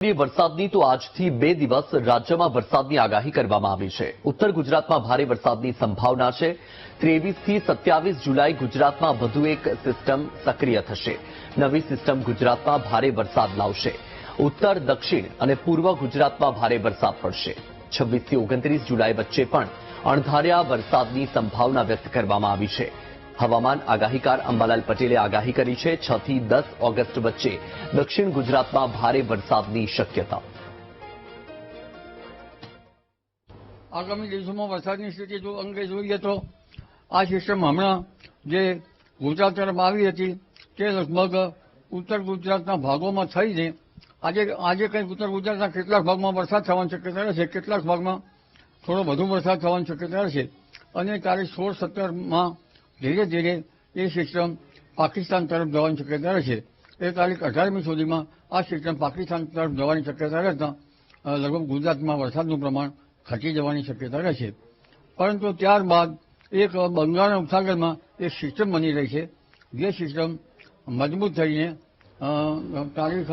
વરસાદની તો આજથી 2 દિવસ રાજ્યમાં વરસાદની આગાહી કરવામાં આવી છે। ઉત્તર ગુજરાતમાં ભારે વરસાદની સંભાવના છે। 23 થી 27 જુલાઈ ગુજરાતમાં વધુ એક સિસ્ટમ સક્રિય થશે। નવી સિસ્ટમ ગુજરાતમાં ભારે વરસાદ લાવશે। ઉત્તર, દક્ષિણ અને પૂર્વ ગુજરાતમાં ભારે વરસાદ પડશે। 26 થી 29 જુલાઈ વચ્ચે પણ અણધાર્યા વરસાદની સંભાવના વ્યક્ત કરવામાં આવી છે। હવામાન આગાહીકાર અંબાલાલ પટેલે આગાહી કરી છે। 6 થી 10 ઓગસ્ટ વચ્ચે દક્ષિણ ગુજરાતમાં ભારે વરસાદની શક્યતા। આગામી દિવસોમાં વરસાદની સ્થિતિ અંગે જોઈએ તો આ સિસ્ટમ હમણાં જે ગુજરાત તરફ આવી હતી તે લગભગ ઉત્તર ગુજરાતના ભાગોમાં થઈ છે। આજે કંઈક ઉત્તર ગુજરાતના કેટલાક ભાગમાં વરસાદ થવાની શક્યતા રહેશે, કેટલાક ભાગમાં થોડો વધુ વરસાદ થવાની શક્યતા રહેશે અને તારીખ 16-17માં ધીરે ધીરે એ સિસ્ટમ પાકિસ્તાન તરફ જવાની શક્યતા રહેશે। એ તારીખ 18મી સુધીમાં આ સિસ્ટમ પાકિસ્તાન તરફ જવાની શક્યતા રહેતા લગભગ ગુજરાતમાં વરસાદનું પ્રમાણ ઘટી જવાની શક્યતા રહેશે। પરંતુ ત્યારબાદ એક બંગાળના ઉપસાગરમાં એક સિસ્ટમ બની રહી છે, જે સિસ્ટમ મજબૂત થઈને તારીખ